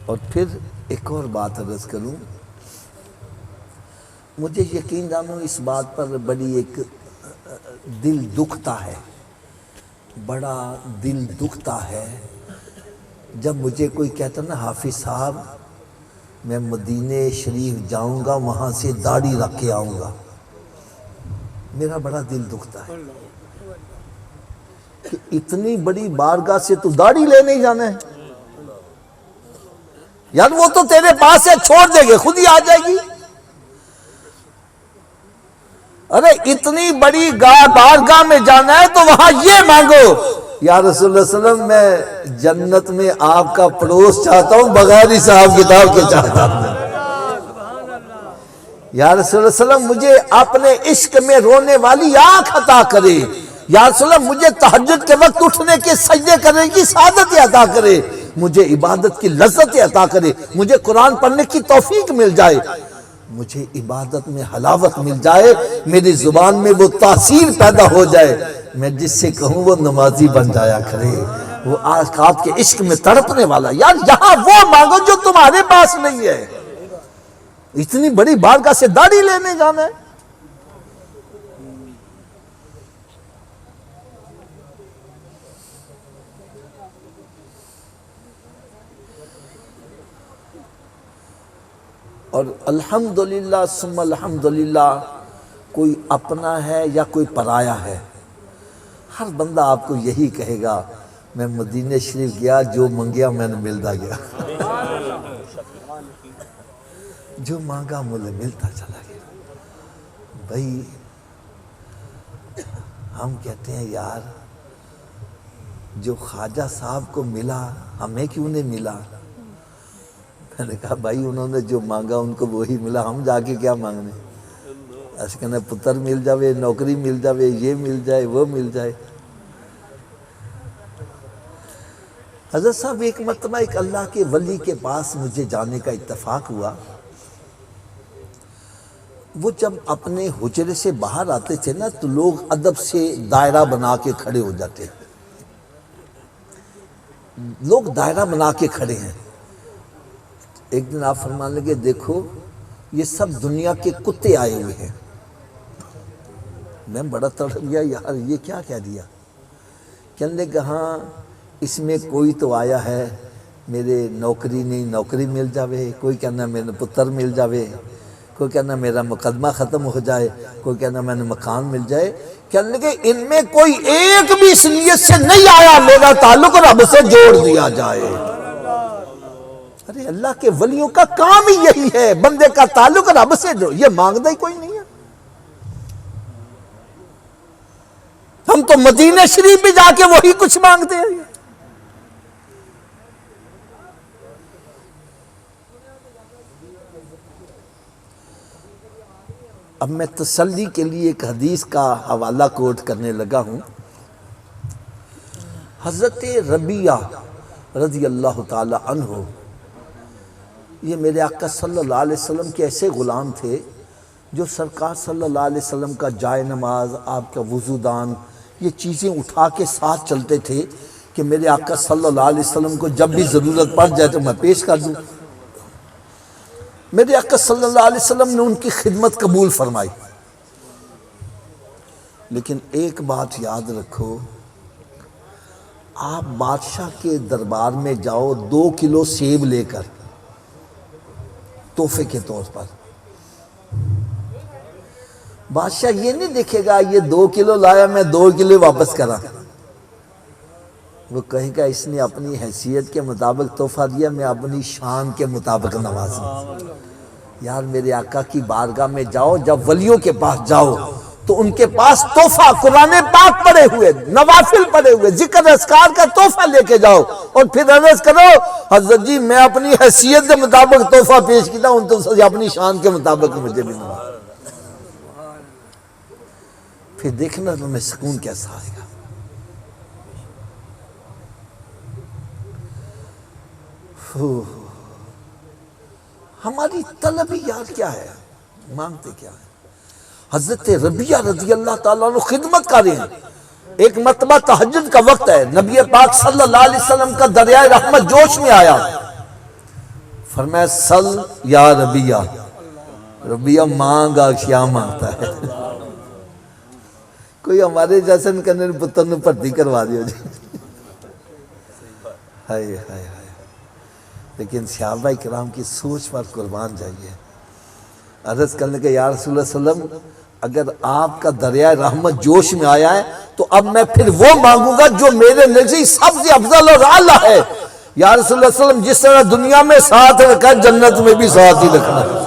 اور پھر ایک اور بات عرض کروں، مجھے یقین جانو اس بات پر بڑی ایک دل دکھتا ہے، بڑا دل دکھتا ہے جب مجھے کوئی کہتا نا حافظ صاحب میں مدینہ شریف جاؤں گا وہاں سے داڑھی رکھ کے آؤں گا، میرا بڑا دل دکھتا ہے کہ اتنی بڑی بارگاہ سے تو داڑھی لے نہیں جانا ہے یار، وہ تو تیرے پاس ہے، چھوڑ دے گے خود ہی آ جائے گی۔ ارے اتنی بڑی بارگاہ میں جانا ہے تو وہاں یہ مانگو، یا رسول اللہ صلی اللہ علیہ وسلم میں جنت میں آپ کا پڑوس چاہتا ہوں بغیر حساب کتاب کے چاہتا ہوں، یا رسول اللہ صلی اللہ علیہ وسلم مجھے اپنے عشق میں رونے والی آنکھ عطا کرے، یا رسول اللہ مجھے تہجد کے وقت اٹھنے کے سجدے کرنے کی سعادت عطا کرے، مجھے عبادت کی لذت عطا کرے، مجھے قرآن پڑھنے کی توفیق مل جائے، مجھے عبادت میں حلاوت مل جائے، میری زبان میں وہ تاثیر پیدا ہو جائے، میں جس سے کہوں وہ نمازی بن جایا کرے، وہ آپ کے عشق میں تڑپنے والا۔ یار یہاں وہ مانگو جو تمہارے پاس نہیں ہے، اتنی بڑی بارگاہ سے داڑھی لینے جانا ہے۔ اور الحمدللہ ثم الحمدللہ کوئی اپنا ہے یا کوئی پرایا ہے، ہر بندہ آپ کو یہی کہے گا میں مدینہ شریف گیا جو منگیا میں نے ملتا گیا، جو مانگا مجھے ملتا چلا گیا۔ بھائی ہم کہتے ہیں یار جو خواجہ صاحب کو ملا ہمیں کیوں نہیں ملا؟ میں نے کہا بھائی انہوں نے جو مانگا ان کو وہی ملا، ہم جا کے کیا مانگنے؟ ایسے کہنا پتر مل جاوے، نوکری مل جاوے، یہ مل جائے، وہ مل جائے۔ حضرت صاحب ایک مرتبہ ایک اللہ کے ولی کے پاس مجھے جانے کا اتفاق ہوا، وہ جب اپنے حجرے سے باہر آتے تھے نا تو لوگ ادب سے دائرہ بنا کے کھڑے ہو جاتے، لوگ دائرہ بنا کے کھڑے ہیں۔ ایک دن آپ فرمان لگے دیکھو یہ سب دنیا کے کتے آئے ہوئے ہیں۔ میں بڑا تڑپ گیا، یار یہ کیا کہہ دیا؟ کہنے لگے ہاں اس میں کوئی تو آیا ہے میرے نوکری نہیں، نوکری مل جاوے، کوئی کہنا میرے پتر مل جاوے، کوئی کہنا میرا مقدمہ ختم ہو جائے، کوئی کہنا میں نے مکان مل جائے۔ کہنے لگے ان میں کوئی ایک بھی اس نیت سے نہیں آیا میرا تعلق رب سے جوڑ دیا جائے۔ ارے اللہ کے ولیوں کا کام ہی یہی ہے، بندے کا تعلق رب سے جو، یہ مانگتا ہی کوئی نہیں ہے۔ ہم تو مدینہ شریف بھی جا کے وہی کچھ مانگتے ہیں۔ اب میں تسلی کے لیے ایک حدیث کا حوالہ کوٹ کرنے لگا ہوں۔ حضرت ربیعہ رضی اللہ تعالی عنہ، یہ میرے آقا صلی اللہ علیہ وسلم کے ایسے غلام تھے جو سرکار صلی اللہ علیہ وسلم کا جائے نماز، آپ کا وضودان، یہ چیزیں اٹھا کے ساتھ چلتے تھے کہ میرے آقا صلی اللہ علیہ وسلم کو جب بھی ضرورت پڑ جائے تو میں پیش کر دوں۔ میرے آقا صلی اللہ علیہ وسلم نے ان کی خدمت قبول فرمائی، لیکن ایک بات یاد رکھو، آپ بادشاہ کے دربار میں جاؤ 2 کلو سیب لے کر تحفے کے طور پر، بادشاہ یہ نہیں دیکھے گا یہ 2 کلو لایا میں 2 کلو واپس کرا، وہ کہے گا اس نے اپنی حیثیت کے مطابق تحفہ دیا، میں اپنی شان کے مطابق نوازوں۔ یار میرے آقا کی بارگاہ میں جاؤ، جب ولیوں کے پاس جاؤ تو ان کے پاس تحفہ قرآن پاک پڑھے ہوئے، نوافل پڑھے ہوئے، ذکر اذکار کا تحفہ لے کے جاؤ، اور پھر عرض کرو حضرت جی میں اپنی حیثیت کے مطابق تحفہ پیش کیتا ہوں تو اپنی شان کے مطابق مجھے بھی نواز، پھر دیکھنا تمہیں سکون کیسا آئے گا۔ ہماری طلب یار کیا ہے، مانگتے کیا ہے؟ حضرت ربیعہ رضی اللہ تعالیٰ عنہ خدمت کر رہے ہیں۔ ایک مرتبہ تہجد کا وقت ہے، نبی پاک صلی اللہ علیہ وسلم کا دریائے رحمت جوش میں آیا، فرمایا سل یا ربیہ، ربیہ مانگا کیا مانگتا ہے؟ کوئی ہمارے جیسے کہنے پتر نے بھرتی کروا دیا جی، ہائے ہائے ہائے۔ لیکن صحابہ کرام کی سوچ پر قربان جائیے، عرض کرنے کے یا رسول اللہ صلی اللہ علیہ وسلم اگر آپ کا دریائے رحمت جوش میں آیا ہے تو اب میں پھر وہ مانگوں گا جو میرے نزدیک سب سے افضل اور اعلیٰ ہے۔ یا رسول اللہ صلی اللہ علیہ وسلم جس طرح دنیا میں ساتھ رکھا ہے جنت میں بھی ساتھ ہی رکھنا ہے۔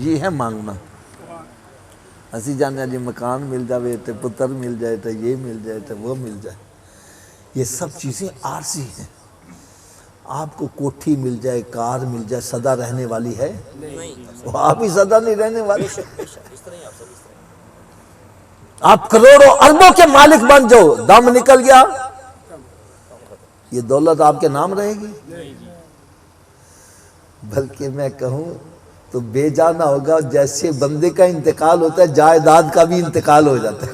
یہ ہے مانگنا۔ اسی جانے جی مکان مل جائے تو پتر مل جائے تو یہ مل جائے تو وہ مل جائے، یہ سب چیزیں عارضی ہیں۔ آپ کو کوٹھی مل جائے، کار مل جائے، سدا رہنے والی ہے؟ وہ آپ ہی سدا نہیں رہنے والی۔ آپ کروڑوں اربوں کے مالک بن جاؤ، دم نکل گیا یہ دولت آپ کے نام رہے گی؟ بلکہ میں کہوں تو بے جانا ہوگا، جیسے بندے کا انتقال ہوتا ہے جائیداد کا بھی انتقال ہو جاتا ہے،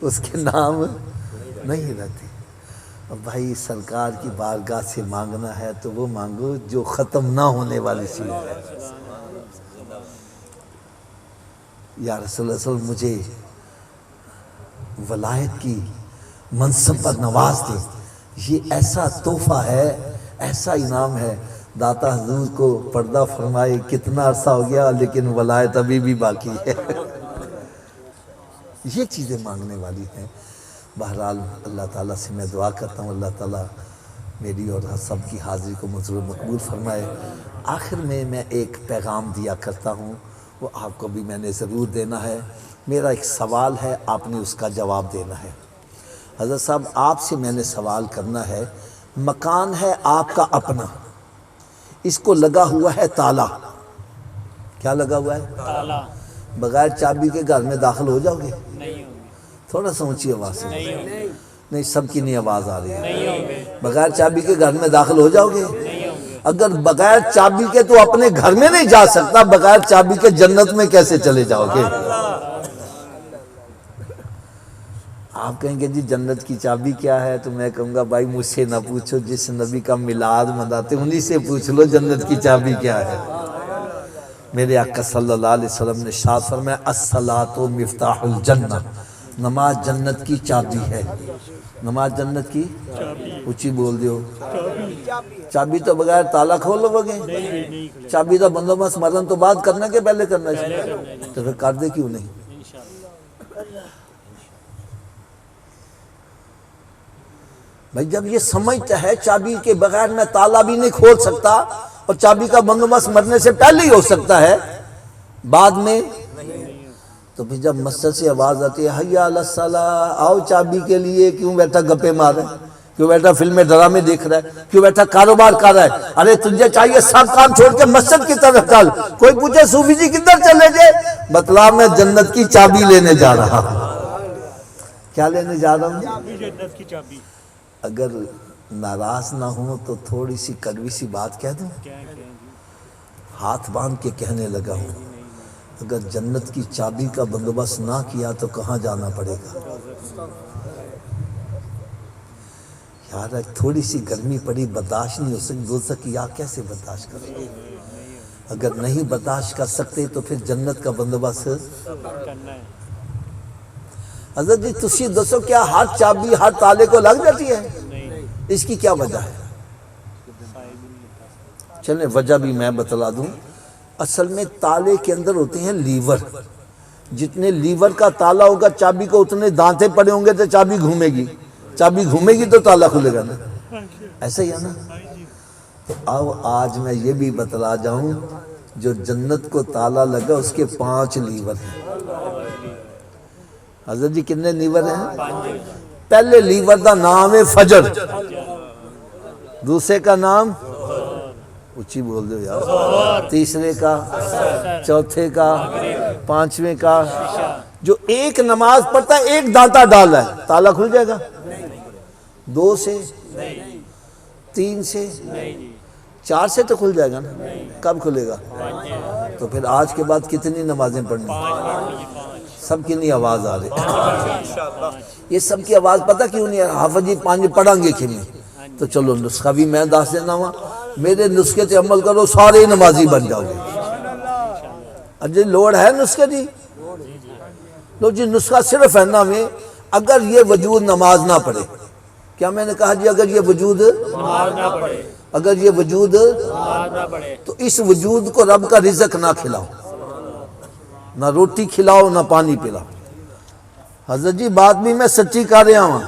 اس کے نام نہیں رہتے۔ اب بھائی سرکار کی بارگاہ سے مانگنا ہے تو وہ مانگو جو ختم نہ ہونے والی چیز ہے۔ یا رسول اللہ صلی اللہ علیہ وسلم مجھے ولایت کی منصب پر نواز دے، یہ ایسا تحفہ ہے، ایسا انعام ہے۔ داتا حضور کو پردہ فرمائے کتنا عرصہ ہو گیا لیکن ولایت ابھی بھی باقی ہے۔ یہ چیزیں مانگنے والی ہیں۔ بہرحال اللہ تعالیٰ سے میں دعا کرتا ہوں اللہ تعالیٰ میری اور سب کی حاضری کو منظور مقبول فرمائے۔ آخر میں ایک پیغام دیا کرتا ہوں، وہ آپ کو بھی میں نے ضرور دینا ہے۔ میرا ایک سوال ہے، آپ نے اس کا جواب دینا ہے۔ حضرت صاحب آپ سے میں نے سوال کرنا ہے، مکان ہے آپ کا اپنا، اس کو لگا ہوا ہے تالا، کیا لگا ہوا ہے؟ تالا۔ بغیر چابی کے گھر میں داخل ہو جاؤ گے؟ نہیں ہوگی، تھوڑا سا اونچی آواز سے نہیں ہوگی، نہیں، سب کی نہیں آواز آ رہی ہے۔ نہیں ہوگی، بغیر چابی کے گھر میں داخل ہو جاؤ گے؟ نہیں ہوگی۔ اگر بغیر چابی کے تو اپنے گھر میں نہیں جا سکتا، بغیر چابی کے جنت میں کیسے چلے جاؤ گے؟ آپ کہیں گے جی جنت کی چابی کیا ہے، تو میں کہوں گا بھائی مجھ سے نہ پوچھو، جس نبی کا میلاد مناتے انہی سے پوچھ لو جنت کی چابی کیا ہے۔ میرے آقا صلی اللہ علیہ وسلم نے ارشاد فرمایا الصلاۃ مفتاح الجنہ، نماز جنت کی چابی ہے۔ نماز جنت کی اونچی بول دیو، چابی تو بغیر تالا کھولو گے؟ چابی کا بندوبست مرن تو بعد کرنا کہ پہلے کرنا چاہیے؟ تو پھر کر دے کیوں نہیں؟ بھائی جب یہ سمجھتا ہے چابی کے بغیر میں تالا بھی نہیں کھول سکتا اور چابی کا بندوبست مرنے سے پہلے ہی ہو سکتا ہے، بعد میں تو پھر جب مسجد سے آواز آتی ہے حی علی الصلاۃ، آؤ چابی کے لیے، کیوں بیٹھا گپے مار رہا ہے، کیوں بیٹھا فلمیں ڈرامے دیکھ رہا ہے، کیوں بیٹھا کاروبار کر رہا ہے؟ ارے تجھے چاہیے سب کام چھوڑ کے مسجد کی طرف چل۔ کوئی پوچھے صوفی جی کدھر چلے جائے، بتلا میں جنت کی چابی لینے جا رہا ہوں۔ کیا لینے جا رہا ہوں؟ جنت کی چابی۔ اگر ناراض نہ ہوں تو تھوڑی سی کڑوی سی بات کہہ دوں، ہاتھ باندھ کے کہنے لگا ہوں، اگر جنت کی چابی کا بندوبست نہ کیا تو کہاں جانا پڑے گا؟ یار تھوڑی سی گرمی پڑی برداشت نہیں ہو سکتی، دوزخ کی آگ کیسے برداشت کرو؟ اگر نہیں برداشت کر سکتے تو پھر جنت کا بندوبست کرنا ہے۔ حضرت جی تسی دسو کیا ہر چابی ہر تالے کو لگ جاتی ہے؟ اس کی کیا وجہ ہے؟ چلیں وجہ بھی میں بتلا دوں۔ اصل میں تالے کے اندر ہوتے ہیں لیور، جتنے لیور کا تالا ہوگا چابی کو اتنے دانتے پڑے ہوں گے تو چابی گھومے گی، چابی گھومے گی تو تالا کھلے گا نا، ایسا ہی ہے نا؟ تو آؤ آج میں یہ بھی بتلا جاؤں، جو جنت کو تالا لگا اس کے 5 لیور ہیں۔ حضرت جی کتنے لیور ہیں؟ پہلے لیور دا نام ہے فجر، دوسرے کا نام اچھی بول دو یار، تیسرے کا، چوتھے کا، 5ویں کا۔ جو ایک نماز پڑھتا ہے ایک دانتا ڈال ہے، تالا کھل جائے گا؟ 2 سے، 3 سے، 4 سے تو کھل جائے گا نا؟ کب کھلے گا؟ تو پھر آج کے بعد کتنی نمازیں پڑھنی؟ سب کی نہیں آواز آ رہی، یہ سب کی آواز پتہ کیوں نہیں ہے؟ حافظ جی 5 پڑھیں گے کھلیں، تو چلو نسخہ بھی میں دس دینا وا، میرے نسخے تے عمل کرو سارے نمازی بن جاؤ گے۔ اجی لوڑ ہے نسخے دی؟ لو جی نسخہ صرف ہے نا میں، اگر یہ وجود نماز نہ پڑھے، کیا میں نے کہا جی اگر یہ وجود نماز نہ پڑھے، اگر یہ وجود نماز نہ پڑھے، تو اس وجود کو رب کا رزق نہ کھلاؤ، نہ روٹی کھلاؤ نہ پانی پلاؤ۔ حضرت جی بات بھی میں سچی کر رہا ہوں،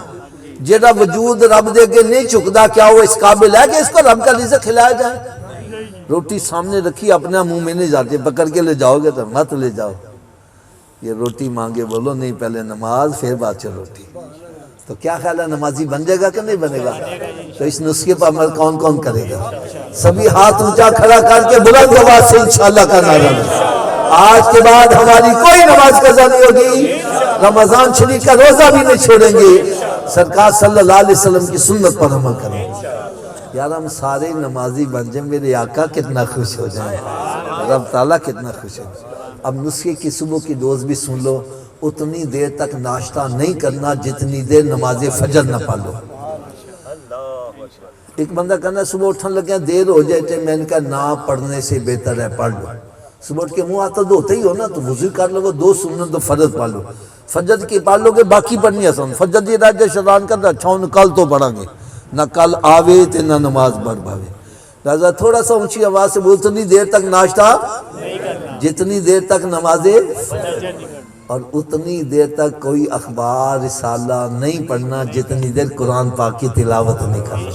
جیڑا وجود رب دے کے نہیں چکدا کیا وہ اس قابل ہے کہ اس کو رب کا رزق کھلایا جائے؟ روٹی سامنے رکھی اپنا منہ میں نہیں جاتی، پکڑ کے لے جاؤ گے تو مت لے جاؤ۔ یہ روٹی مانگے بولو نہیں، پہلے نماز پھر بعد سے روٹی۔ تو کیا خیال ہے نمازی بن جائے گا کہ نہیں بنے گا؟ تو اس نسخے پر عمل کون کون کرے گا؟ سبھی ہاتھ اونچا کھڑا کر کے بلند آواز سے انشاءاللہ کا نعرہ لگائیں۔ آج کے بعد ہماری کوئی نماز قضا نہیں ہوگی، رمضان شریف کا روزہ بھی نہیں چھوڑیں گے، سرکار صلی اللہ علیہ وسلم کی سنت پر عمل کریں گے۔ یار ہم سارے نمازی بن جائیں، میرے آقا کتنا خوش ہو جائیں، رب تعالیٰ کتنا خوش ہو جائیں۔ اب نسخے کی صبح کی ڈوز بھی سن لو، اتنی دیر تک ناشتہ نہیں کرنا جتنی دیر نماز فجر نہ پڑھ لو۔ ایک بندہ کہنا صبح اٹھن لگے دیر ہو جائے تو میں نے کہا نہ پڑھنے سے بہتر ہے پڑھ لو۔ صبح اٹھ کے منہ آتا دھوتے ہی ہو نا، تو وضو کر لو، 2 سنت تو فرض پڑھ لو، فجر کی پڑھ لو گے باقی پڑھنی آسان۔ فجر دی رات جو شیطان کرتا چھون کل تو پڑھیں گے، نہ کل آوے تے نہ نماز پڑھ پاوے۔ لہذا تھوڑا سا اونچی آواز سے بول، اتنی دیر تک ناشتہ جتنی دیر تک نمازیں، اور اتنی دیر تک کوئی اخبار رسالہ نہیں پڑھنا جتنی دیر قرآن پاک کی تلاوت نہیں کرنا۔